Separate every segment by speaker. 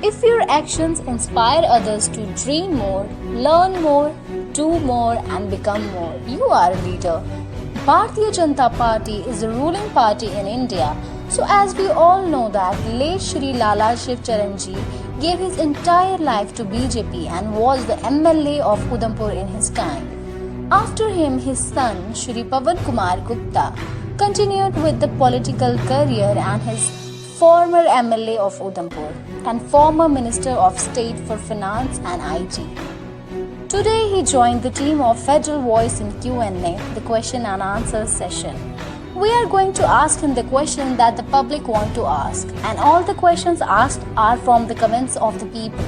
Speaker 1: If your actions inspire others to dream more, learn more, do more, and become more, you are a leader. Bharatiya Janata Party is the ruling party in India. So as we all know that late Shri Lala Shiv Charanji gave his entire life to BJP and was the MLA of Udhampur in his time. After him, his son Shri Pawan Kumar Gupta continued with the political career and his former MLA of Udhampur and former Minister of State for Finance and IT. Today he joined the team of Federal Voice in Q&A, the question and answer session. We are going to ask him the question that the public want to ask, and all the questions asked are from the comments of the people.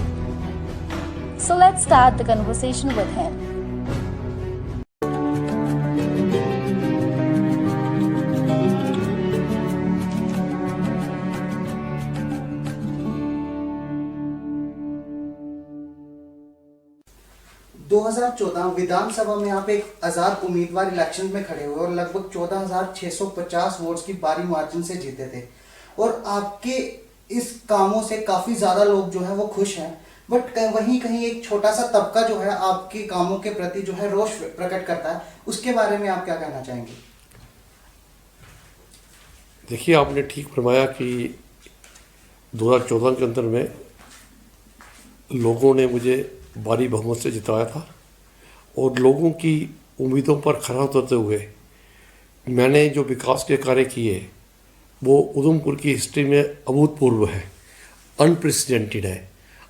Speaker 1: So let's start the conversation with him.
Speaker 2: दो 2014 विधानसभा में आप एक आजाद उम्मीदवार election में खड़े हुए और लगभग 14,650 वोट्स की भारी मार्जिन से जीते थे और आपके इस कामों से काफी ज्यादा लोग जो है वो खुश हैं, बट वहीं कहीं एक छोटा सा तबका जो है आपके कामों के प्रति जो है रोष प्रकट करता है। उसके बारे में आप क्या कहना चाहेंगे?
Speaker 3: देखिए, आपने ठीक फरमाया कि 2014 के अंदर में लोगों ने मुझे भारी बहुमत से जिताया था और लोगों की उम्मीदों पर खरा उतरते हुए मैंने जो विकास के कार्य किए वो उधमपुर की हिस्ट्री में अभूतपूर्व है, अनप्रेसिडेंटेड है।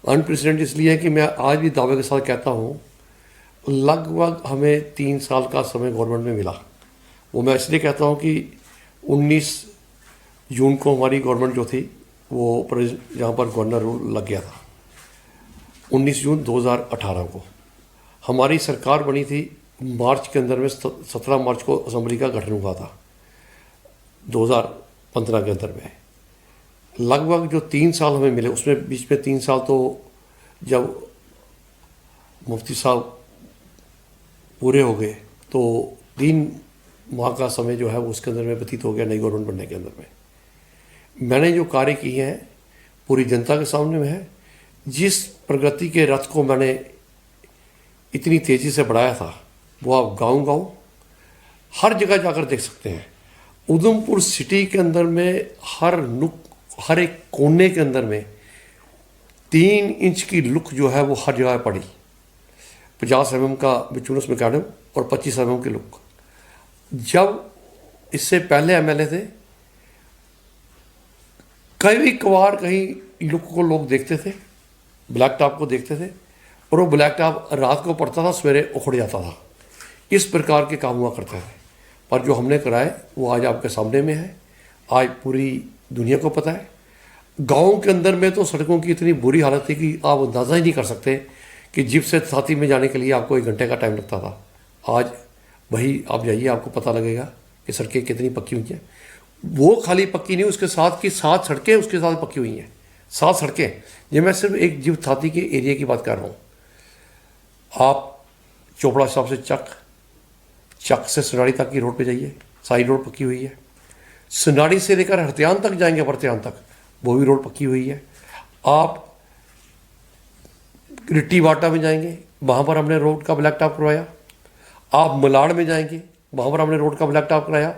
Speaker 3: अनप्रेसिडेंटेड इसलिए है कि मैं आज भी दावे के साथ कहता हूँ लगभग हमें 3 साल का समय गवर्नमेंट में मिला। वो मैं इसलिए कहता हूँ कि 19 जून को हमारी गवर्नमेंट जो थी वो यहाँ पर गवर्नर रूल लग गया था। 19 जून 2018 को हमारी सरकार बनी थी। मार्च के अंदर में 17 मार्च को असेंबली का गठन हुआ था 2015 के अंदर में। लगभग जो 3 साल हमें मिले उसमें बीच में 3 साल तो जब मुफ्ती साहब पूरे हो गए तो 3 माह का समय जो है वो उसके अंदर में व्यतीत हो गया नई गवर्नमेंट बनने के अंदर में। मैंने जो कार्य किए हैं पूरी जनता के सामने में है। जिस प्रगति के रथ को मैंने इतनी तेज़ी से बढ़ाया था वो आप गाँव हर जगह जाकर देख सकते हैं। उधमपुर सिटी के अंदर में हर एक कोने के अंदर में 3 इंच की लुक जो है वो हर जगह पड़ी। 50 mm का बिचूनस मैकेनिज्म और 25 mm की लुक। जब इससे पहले MLA थे कई कबार कहीं लुक को लोग देखते थे, ब्लैक टॉप को देखते थे और वो ब्लैक टॉप रात को पड़ता था, सवेरे उखड़ जाता था। इस प्रकार के काम हुआ करते थे। पर जो हमने कराए वो आज आपके सामने में है, आज पूरी दुनिया को पता है। गाँव के अंदर में तो सड़कों की इतनी बुरी हालत थी कि आप अंदाज़ा ही नहीं कर सकते कि जिप से साथी में जाने के लिए आपको 1 घंटे का टाइम लगता था। आज वही आप जाइए आपको पता लगेगा कि सड़कें कितनी पक्की हुई हैं। वो खाली पक्की नहीं, उसके साथ की 7 सड़कें उसके साथ पक्की हुई हैं। 7 सड़कें। ये मैं सिर्फ एक जीव थाती के एरिया की बात कर रहा हूँ। आप चोपड़ा साहब से चक से सुनाड़ी तक की रोड पे जाइए, सारी रोड पक्की हुई है। सुनाड़ी से लेकर हरत्यान तक जाएंगे, बरत्यान तक, वो भी रोड पक्की हुई है। आप रिट्टी वाटा में जाएंगे, वहाँ पर हमने रोड का ब्लैक टॉप करवाया। आप मलाड़ में जाएंगे, वहाँ पर हमने रोड का ब्लैक टॉप कराया।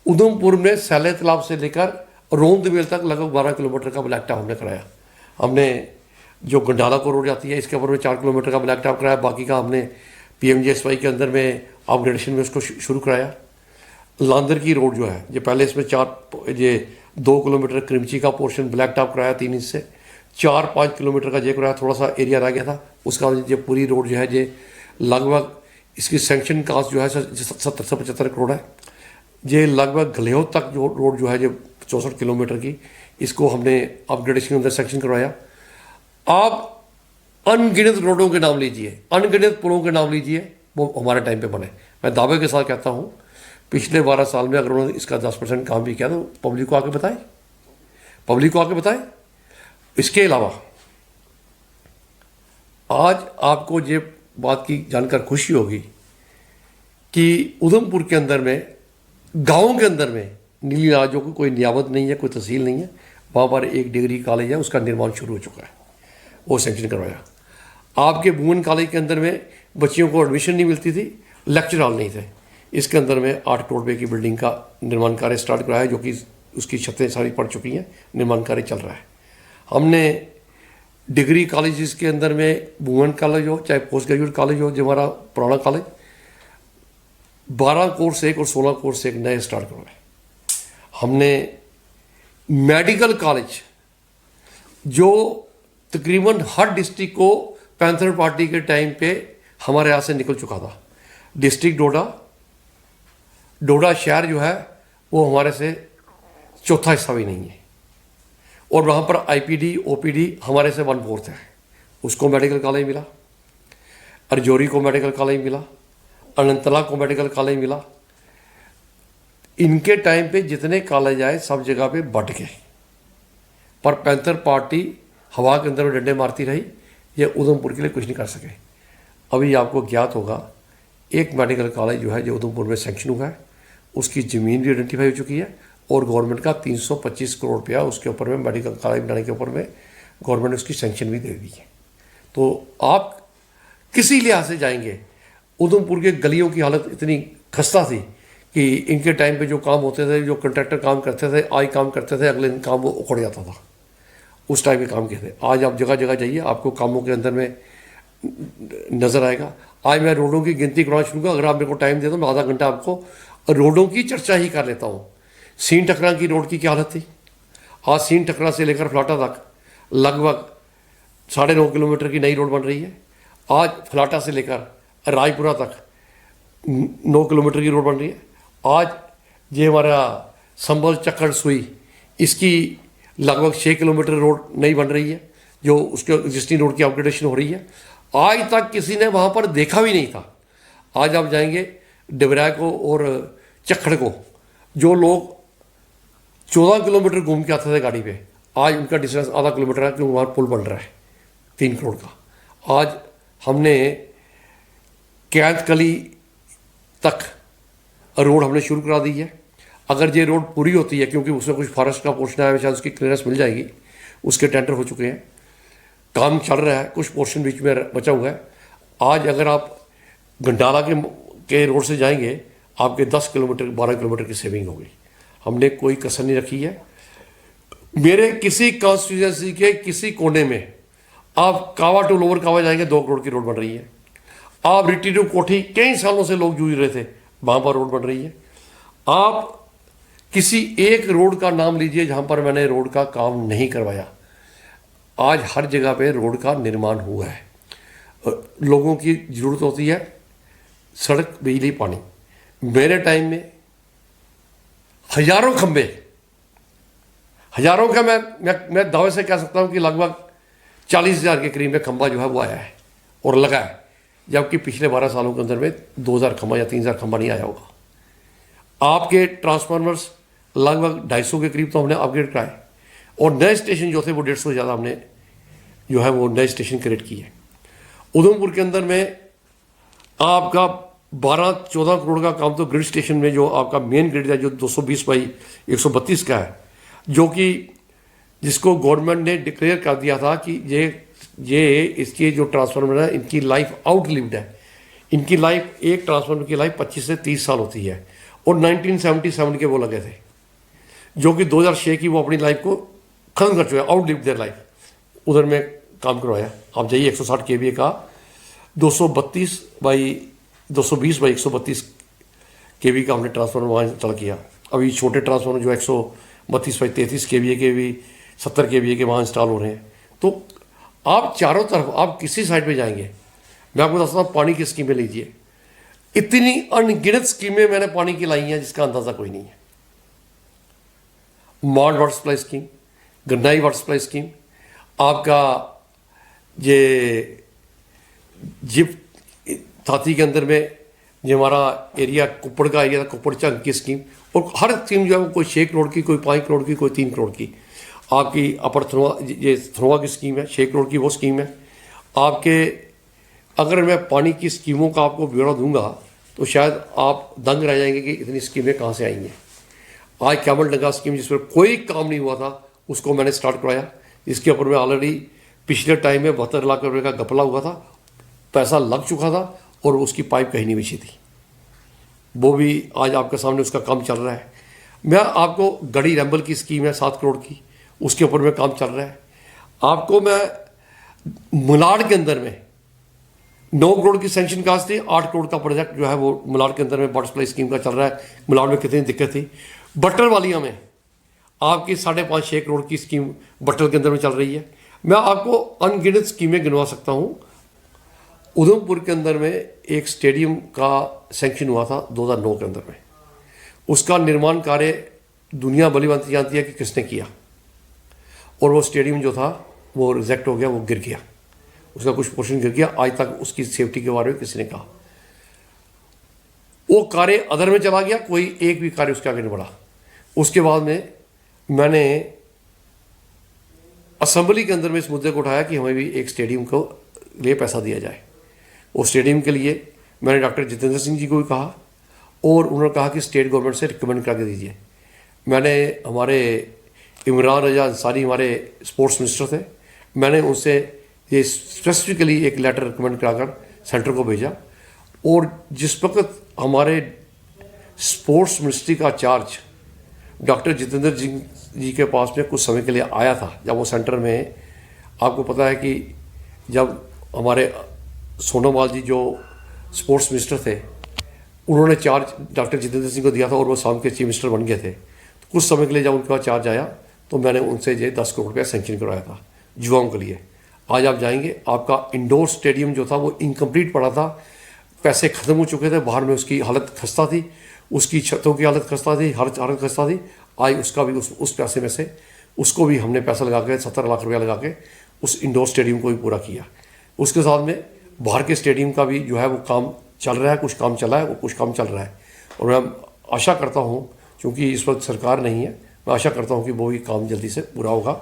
Speaker 3: उधमपुर में सैले तालाब से लेकर रोम दबेल तक लगभग 12 किलोमीटर का ब्लैक टॉप हमने कराया। हमने जो गंडाला को रोड जाती है इसके ऊपर में 4 किलोमीटर का ब्लैक टॉप कराया। बाकी का हमने PMGSY के अंदर में अपग्रेडेशन में उसको शुरू कराया। लांदर की रोड जो है ये पहले इसमें 2 किलोमीटर क्रिमची का पोर्शन ब्लैक टॉप कराया 3 इंच से। 4-5 किलोमीटर का ये कराया, थोड़ा सा एरिया रह गया था उसका। ये पूरी रोड जो है ये लगभग इसकी सेंक्शन कास्ट जो है 70 से 75 करोड़ है। ये लगभग गलेहो तक जो रोड जो है ये 64 किलोमीटर की, इसको हमने अपग्रेडेशन के अंदर सेक्शन करवाया। आप अनगिनत रोडों के नाम लीजिए, अनगिनत पुलों के नाम लीजिए, वो हमारे टाइम पे बने। मैं दावे के साथ कहता हूँ पिछले 12 साल में अगर उन्होंने इसका 10% काम भी किया तो पब्लिक को आके बताए। इसके अलावा आज आपको ये बात की जानकर खुशी होगी कि उधमपुर के अंदर में, गाँव के अंदर में नीली नाजों की कोई नियामत नहीं है, कोई तहसील नहीं है। वहाँ पर एक डिग्री कॉलेज है, उसका निर्माण शुरू हो चुका है, वो सेंक्शन करवाया। आपके वुमेन कॉलेज के अंदर में बच्चियों को एडमिशन नहीं मिलती थी, लेक्चर हॉल नहीं थे, इसके अंदर में 8 करोड़ रुपये की बिल्डिंग का निर्माण कार्य स्टार्ट कराया, जो कि उसकी छतें सारी पड़ चुकी हैं, निर्माण कार्य चल रहा है। हमने डिग्री कॉलेज के अंदर में वुमेन कॉलेज हो चाहे पोस्ट ग्रेजुएट कॉलेज हो, जो हमारा पुराना कॉलेज 12 कोर्स एक और 16 कोर्स एक नए स्टार्ट करवाए। हमने मेडिकल कॉलेज जो तकरीबन हर डिस्ट्रिक्ट को पैंथर पार्टी के टाइम पे हमारे यहाँ से निकल चुका था। डिस्ट्रिक्ट डोडा शहर जो है वो हमारे से चौथा हिस्सा भी नहीं है, और वहाँ पर आईपीडी ओपीडी हमारे से 1/4 है। उसको मेडिकल कॉलेज मिला, अर्जोरी को मेडिकल कॉलेज मिला, अनंतनाग को मेडिकल कॉलेज मिला। इनके टाइम पे जितने कॉलेज आए सब जगह पे बट गए, पर पैंथर पार्टी हवा के अंदर डंडे मारती रही, ये उधमपुर के लिए कुछ नहीं कर सके। अभी आपको ज्ञात होगा एक मेडिकल कॉलेज जो है जो उधमपुर में सेंक्शन हुआ है, उसकी ज़मीन भी आइडेंटिफाई हो चुकी है, और गवर्नमेंट का 325 करोड़ रुपया उसके ऊपर में मेडिकल कॉलेज बनाने के ऊपर में गवर्नमेंट ने उसकी सेंक्शन भी दे दी है। तो आप किसी लिहाज से जाएंगे, उधमपुर के गलियों की हालत इतनी खस्ता थी कि इनके टाइम पे जो काम होते थे, जो कंट्रैक्टर काम करते थे, आज काम करते थे, अगले दिन काम वो उखड़ जाता था। उस टाइम के काम किए थे। आज आप जगह जगह जाइए, आपको कामों के अंदर में नज़र आएगा। आज मैं रोडों की गिनती करना शुरू करूँगा, अगर आप मेरे को टाइम दे दो, मैं आधा घंटा आपको रोडों की चर्चा ही कर लेता हूँ। सीन टकरा की रोड की क्या हालत थी, आज सीन टकरा से लेकर फलाटा तक लगभग 9.5 किलोमीटर की नई रोड बन रही है। आज फलाटा से लेकर रायपुरा तक 9 किलोमीटर की रोड बन रही है। आज ये हमारा संभल चक्कर सुई, इसकी लगभग 6 किलोमीटर रोड नई बन रही है, जो उसके एग्जिस्टिंग रोड की अपग्रेडेशन हो रही है। आज तक किसी ने वहाँ पर देखा भी नहीं था। आज आप जाएंगे डबरा को और चक्खड़ को, जो लोग 14 किलोमीटर घूम के आते थे गाड़ी पे, आज उनका डिस्टेंस आधा किलोमीटर है, क्योंकि वहाँ पुल बन रहा है 3 करोड़ का। आज हमने कैंतकली तक रोड हमने शुरू करा दी है। अगर ये रोड पूरी होती है, क्योंकि उसमें कुछ फॉरेस्ट का पोर्शन है, शायद उसकी क्लियरेंस मिल जाएगी, उसके टेंडर हो चुके हैं, काम चल रहा है, कुछ पोर्शन बीच में बचा हुआ है। आज अगर आप गंडाला के रोड से जाएंगे, आपके 10 किलोमीटर 12 किलोमीटर की सेविंग होगी। हमने कोई कसर नहीं रखी है। मेरे किसी कॉन्स्टिट्यूंसी के किसी कोने में आप कावा टू लोअर कावा जाएंगे, 2 करोड़ की रोड बन रही है। आप रिटी टू कोठी कई सालों से लोग जूझ रहे थे, वहाँ पर रोड बन रही है। आप किसी एक रोड का नाम लीजिए जहाँ पर मैंने रोड का काम नहीं करवाया, आज हर जगह पे रोड का निर्माण हुआ है। लोगों की ज़रूरत होती है सड़क, बिजली, पानी। मेरे टाइम में हजारों खंबे, हजारों का मैं दावे से कह सकता हूँ कि लगभग 40,000 के करीब में खंबा जो है वो आया है और लगा है, जबकि पिछले 12 सालों के अंदर में 2,000 खंबा या 3,000 खंबा नहीं आया होगा। आपके ट्रांसफार्मर्स लगभग 250 के करीब तो हमने अपग्रेड कराए, और नए स्टेशन जो थे वो 150 से ज़्यादा हमने जो है वो नए स्टेशन क्रिएट किए। उधमपुर के अंदर में आपका 12-14 करोड़ का काम तो ग्रिड स्टेशन में, जो आपका मेन ग्रिड है जो 220 बाई 132 का है, जो कि जिसको गवर्नमेंट ने डिक्लेयर कर दिया था कि ये इसके जो ट्रांसफार्मर है इनकी लाइफ आउटलिव्ड है। इनकी लाइफ, एक ट्रांसफार्मर की लाइफ 25 से 30 साल होती है, और 1977 के वो लगे थे, जो कि 2006 की वो अपनी लाइफ को खत्म कर चुके, आउटलिव्ड देयर लाइफ। उधर में काम करवाया। आप जाइए 160 kVA का 220 बाई 132 kV का हमने ट्रांसफार्मर वहाँ इंस्टॉल किया। अभी छोटे ट्रांसफार्मर जो 132 बाई 33 kVA के भी 70 kVA के वहाँ इंस्टॉल हो रहे हैं। तो आप चारों तरफ, आप किसी साइड पे जाएंगे, मैं आपको बताता हूँ, पानी की स्कीमें लीजिए, इतनी अनगिनत स्कीमें मैंने पानी की लाई हैं जिसका अंदाज़ा कोई नहीं है। Mand water supply scheme, Gannai water supply scheme, आपका ये जिप थाती के अंदर में जो हमारा एरिया कुप्पड़ का एरिया था, कुप्पड़ चंग की स्कीम, और हर स्कीम जो है वो कोई 6 करोड़ की, कोई 5 करोड़ की, कोई 3 करोड़ की। आपकी अपर थ्रोआ, ये थ्रोआ की स्कीम है, 6 करोड़ की वो स्कीम है। आपके अगर मैं पानी की स्कीमों का आपको ब्यौरा दूंगा तो शायद आप दंग रह जाएंगे कि इतनी स्कीमें कहाँ से आई हैं। आज कैमल डंगा स्कीम जिस पर कोई काम नहीं हुआ था, उसको मैंने स्टार्ट करवाया। इसके ऊपर में ऑलरेडी पिछले टाइम में 72 लाख रुपये का घपला हुआ था, पैसा लग चुका था और उसकी पाइप कहीं नहीं बिछी थी। वो भी आज आपके सामने उसका काम चल रहा है। मैं आपको गढ़ी रैम्बल की स्कीम है 7 करोड़ की, उसके ऊपर में काम चल रहा है। आपको मैं मलाड के अंदर में 9 करोड़ की सेंक्शन कास्ट थी, 8 करोड़ का प्रोजेक्ट जो है वो मलाड के अंदर में वाटर सप्लाई स्कीम का चल रहा है। मलाड में कितनी दिक्कत थी। बट्टर वालिया में आपकी 5.5-6 करोड़ की स्कीम बट्टर के अंदर में चल रही है। मैं आपको अनगिनत स्कीमें गिनवा सकता हूँ। उधमपुर के अंदर में एक स्टेडियम का सेंक्शन हुआ था 2009 के अंदर में, उसका निर्माण कार्य दुनिया भली भांति जानती है कि किसने किया, और वो स्टेडियम जो था वो रिजेक्ट हो गया, वो गिर गया, उसका कुछ पोर्शन गिर गया। आज तक उसकी सेफ्टी के बारे में किसी ने कहा। वो कार्य अदर में चला गया, कोई एक भी कार्य उसके आगे नहीं बढ़ा। उसके बाद में मैंने असेंबली के अंदर में इस मुद्दे को उठाया कि हमें भी एक स्टेडियम को लिए पैसा दिया जाए। उस स्टेडियम के लिए मैंने डॉक्टर जितेंद्र सिंह जी को भी कहा और उन्होंने कहा कि स्टेट गवर्नमेंट से रिकमेंड करके दीजिए। मैंने हमारे इमरान रजा अंसारी हमारे स्पोर्ट्स मिनिस्टर थे, मैंने उनसे ये स्पेसिफिकली एक लेटर रिकमेंड कराकर सेंटर को भेजा। और जिस वक्त हमारे स्पोर्ट्स मिनिस्ट्री का चार्ज डॉक्टर जितेंद्र जी के पास में कुछ समय के लिए आया था, जब वो सेंटर में, आपको पता है कि जब हमारे सोनोवाल जी जो स्पोर्ट्स मिनिस्टर थे उन्होंने चार्ज डॉक्टर जितेंद्र सिंह को दिया था और वो शाम के चीफ मिनिस्टर बन गए थे। तो कुछ समय के लिए जब उनके पास चार्ज आया तो मैंने उनसे ये 10 करोड़ रुपया सेंक्शन करवाया था युवाओं के लिए। आज आप जाएंगे, आपका इंडोर स्टेडियम जो था वो इनकम्प्लीट पड़ा था, पैसे ख़त्म हो चुके थे, बाहर में उसकी हालत खस्ता थी, उसकी छतों की हालत खस्ता थी, हर हालत खस्ता थी। आज उसका भी उस पैसे में से उसको भी हमने पैसा लगा के 70 लाख रुपया लगा के उस इंडोर स्टेडियम को भी पूरा किया। उसके साथ में बाहर के स्टेडियम का भी जो है वो काम चल रहा है, कुछ काम चला है, वो कुछ काम चल रहा है। और मैं आशा करता हूँ, क्योंकि इस वक्त सरकार नहीं है, मैं आशा करता हूँ कि वो भी काम जल्दी से पूरा होगा।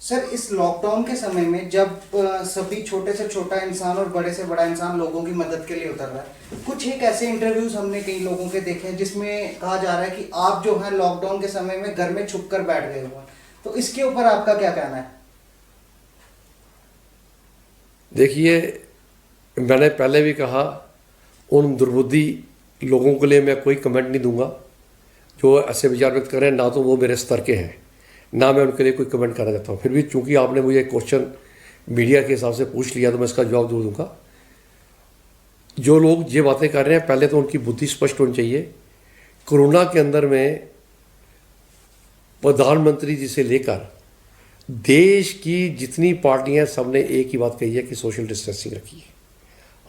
Speaker 2: सर, इस लॉकडाउन के समय में जब सभी छोटे से छोटा इंसान और बड़े से बड़ा इंसान लोगों की मदद के लिए उतर रहा है, कुछ एक ऐसे इंटरव्यूज हमने कई लोगों के देखे हैं जिसमें कहा जा रहा है कि आप जो है लॉकडाउन के समय में घर में छुप कर बैठ गए हुए, तो इसके ऊपर आपका क्या कहना है?
Speaker 3: देखिए, मैंने पहले भी कहा, उन दुर्बुद्धि लोगों के लिए मैं कोई कमेंट नहीं दूंगा जो ऐसे विचार व्यक्त करें, ना तो वो मेरे स्तर के हैं, ना मैं उनके लिए कोई कमेंट करना चाहता हूँ। फिर भी चूंकि आपने मुझे क्वेश्चन मीडिया के हिसाब से पूछ लिया तो मैं इसका जवाब जरूर दूंगा। जो लोग ये बातें कर रहे हैं, पहले तो उनकी बुद्धि स्पष्ट होनी चाहिए। कोरोना के अंदर में प्रधानमंत्री जी से लेकर देश की जितनी पार्टियां, सबने एक ही बात कही है कि सोशल डिस्टेंसिंग रखिए।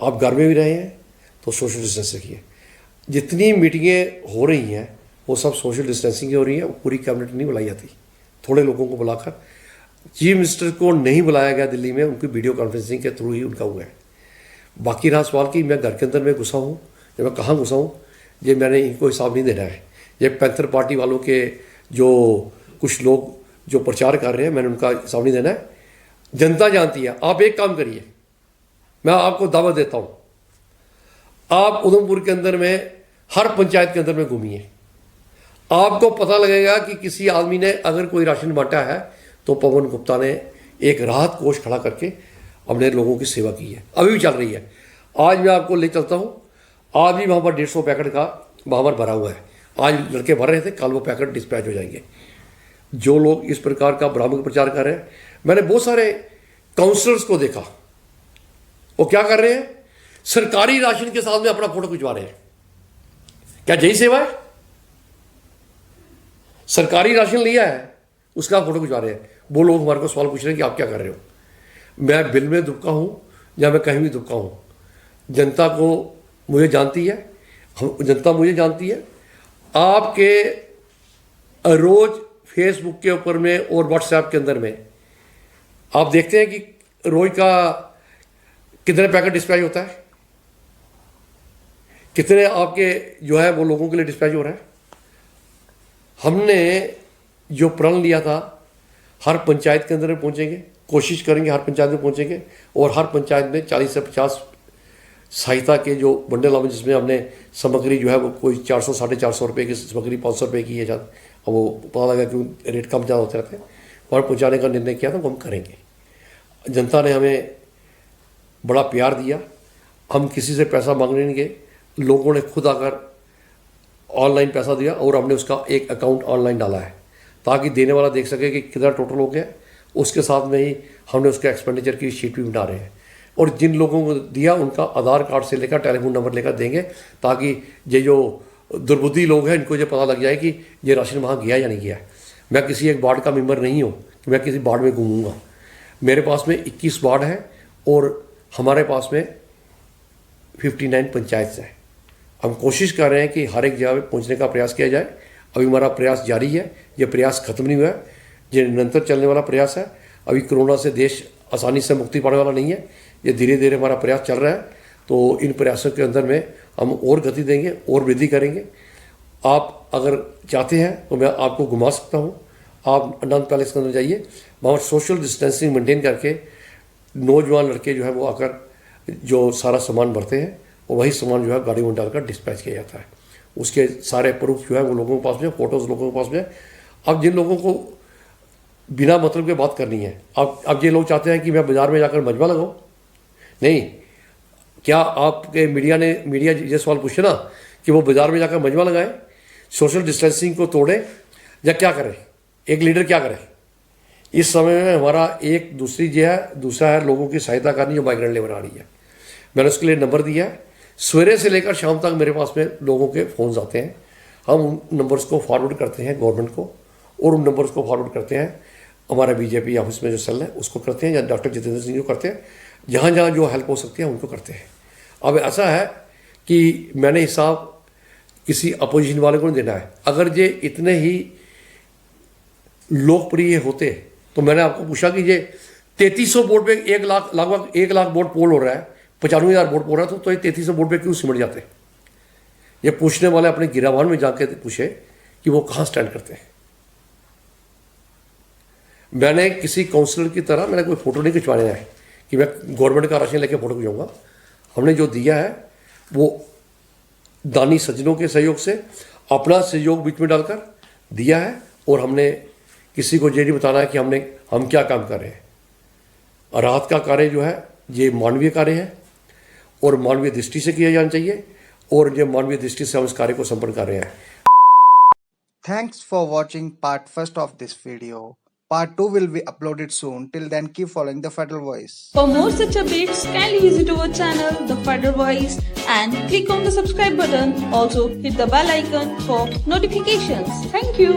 Speaker 3: आप घर में भी रहे हैं तो सोशल डिस्टेंस रखिए। जितनी मीटिंगें हो रही हैं वो सब सोशल डिस्टेंसिंग की हो रही हैं। पूरी कैबिनेट नहीं बुलाई जाती, थोड़े लोगों को बुलाकर। चीफ मिनिस्टर को नहीं बुलाया गया दिल्ली में, उनकी वीडियो कॉन्फ्रेंसिंग के थ्रू ही उनका हुआ है। बाकी रहा सवाल कि मैं घर के अंदर में घुसा हूँ या मैं कहाँ घुसा हूँ, ये मैंने इनको हिसाब नहीं देना है। ये पैंथर पार्टी वालों के जो कुछ लोग जो प्रचार कर रहे हैं, मैंने उनका हिसाब नहीं देना है। जनता जानती है। आप एक काम करिए, मैं आपको दावत देता हूँ, आप उधमपुर के अंदर में हर पंचायत के अंदर में घूमिए, आपको पता लगेगा कि किसी आदमी ने अगर कोई राशन बांटा है तो पवन गुप्ता ने एक राहत कोष खड़ा करके अपने लोगों की सेवा की है, अभी भी चल रही है। आज मैं आपको ले चलता हूँ, आज भी वहाँ पर 150 पैकेट का वहाँ पर भरा हुआ है। आज लड़के भर रहे थे, कल वो पैकेट डिस्पैच हो जाएंगे। जो लोग इस प्रकार का भ्रामक प्रचार कर रहे हैं, मैंने बहुत सारे काउंसलर्स को देखा, वो क्या कर रहे हैं, सरकारी राशन के साथ में अपना फोटो खिंचवा रहे हैं। क्या यही सेवा है? सरकारी राशन लिया है, उसका फोटो खिंचवा रहे हैं। वो लोग हमारे को सवाल पूछ रहे हैं कि आप क्या कर रहे हो। मैं बिल में दुबका हूं या मैं कहीं भी दुबका हूं, जनता को मुझे जानती है, जनता मुझे जानती है। आपके रोज फेसबुक के ऊपर में और व्हाट्सएप के अंदर में आप देखते हैं कि रोज का कितने पैकेट डिस्पैच होता है, कितने आपके जो है वो लोगों के लिए डिस्पैच हो रहा है। हमने जो प्रण लिया था, हर पंचायत के अंदर में पहुंचेंगे, कोशिश करेंगे हर पंचायत में पहुंचेंगे, और हर पंचायत में 40 से 50 सहायता के जो बंडल हम, जिसमें हमने सामग्री जो है वो कोई 400 साढ़े 400 रुपये की सामग्री 500 रुपये की है, अब वो पता लगा कि रेट कम ज़्यादा होते रहते हैं, वहाँ पहुँचाने का निर्णय किया, तो हम करेंगे। जनता ने हमें बड़ा प्यार दिया, हम किसी से पैसा मांगने नहीं गए, लोगों ने खुद आकर ऑनलाइन पैसा दिया और हमने उसका एक अकाउंट ऑनलाइन डाला है ताकि देने वाला देख सके कि कितना टोटल हो गया। उसके साथ में ही हमने उसका एक्सपेंडिचर की शीट भी बना रहे हैं और जिन लोगों को दिया उनका आधार कार्ड से लेकर टेलीफोन नंबर लेकर देंगे ताकि ये जो दुर्बुद्धि लोग हैं इनको ये पता लग जाए कि ये राशन वहाँ गया या नहीं गया। मैं किसी एक वार्ड का मेंबर नहीं हूँ कि मैं किसी वार्ड में घूमूंगा। मेरे पास में 21 वार्ड है और हमारे पास में 59 पंचायत हैं। हम कोशिश कर रहे हैं कि हर एक जगह पे पहुंचने का प्रयास किया जाए। अभी हमारा प्रयास जारी है, ये प्रयास खत्म नहीं हुआ है, ये निरंतर चलने वाला प्रयास है। अभी कोरोना से देश आसानी से मुक्ति पाने वाला नहीं है, ये धीरे धीरे हमारा प्रयास चल रहा है। तो इन प्रयासों के अंदर में हम और गति देंगे और वृद्धि करेंगे। आप अगर चाहते हैं तो मैं आपको घुमा सकता हूँ। आप आनंद पैलेस के अंदर जाइए, वहाँ सोशल डिस्टेंसिंग मेंटेन करके नौजवान लड़के जो है वो आकर जो सारा सामान भरते हैं और वही सामान जो है गाड़ी में डालकर डिस्पैच किया जाता है। उसके सारे प्रूफ जो है वो लोगों के पास में, फोटोज़ लोगों के पास में। अब जिन लोगों को बिना मतलब के बात करनी है, अब ये लोग चाहते हैं कि मैं बाज़ार में जाकर मजमा लगाऊं, नहीं। क्या आपके मीडिया ये सवाल पूछे ना कि वो बाज़ार में जाकर मजमा लगाएं, सोशल डिस्टेंसिंग को तोड़ें या क्या करें? एक लीडर क्या करे? इस समय में हमारा एक दूसरा है लोगों की सहायता करनी जो माइग्रेंट लेबर आ रही है। मैंने उसके लिए नंबर दिया है। सवेरे से लेकर शाम तक मेरे पास में लोगों के फ़ोन्स आते हैं। हम उन नंबर्स को फॉरवर्ड करते हैं गवर्नमेंट को और उन नंबर्स को फॉरवर्ड करते हैं हमारे बीजेपी ऑफिस में जो सेल है उसको करते हैं, या डॉक्टर जितेंद्र सिंह को करते हैं। जहाँ जहाँ जो हेल्प हो सकती है उनको करते हैं। अब ऐसा है कि मैंने हिसाब किसी अपोजिशन वाले को नहीं देना है। अगर ये इतने ही लोकप्रिय होते तो मैंने आपको पूछा कि ये 3300 वोट पे लगभग 1 लाख वोट पोल हो रहा है, 95,000 वोट पोल रहा है, तो ये 3300 वोट पे क्यों सिमट जाते? ये पूछने वाले अपने गिरावान में जाके पूछे कि वो कहाँ स्टैंड करते हैं। मैंने किसी काउंसलर की तरह मैंने कोई फोटो नहीं खिंचवाने है कि मैं गवर्नमेंट का राशन लेके फोटो खिंचवाऊंगा। हमने जो दिया है वो दानी सज्जनों के सहयोग से अपना सहयोग बीच में डालकर दिया है और हमने किसी को ये नहीं बताना है कि हम क्या काम कर रहे हैं। राहत का कार्य जो है ये मानवीय कार्य है और मानवीय दृष्टि से किया जाना चाहिए और ये मानवीय दृष्टि से हम इस कार्य को संपन्न कर रहे हैं।
Speaker 2: Thanks for watching part 1 of this video. Part 2 will be uploaded soon. Till then, keep following the Federal Voice.
Speaker 4: For more such updates, kindly visit our channel, The Federal Voice, and click on the subscribe button. Also, hit the bell icon for notifications. Thank you.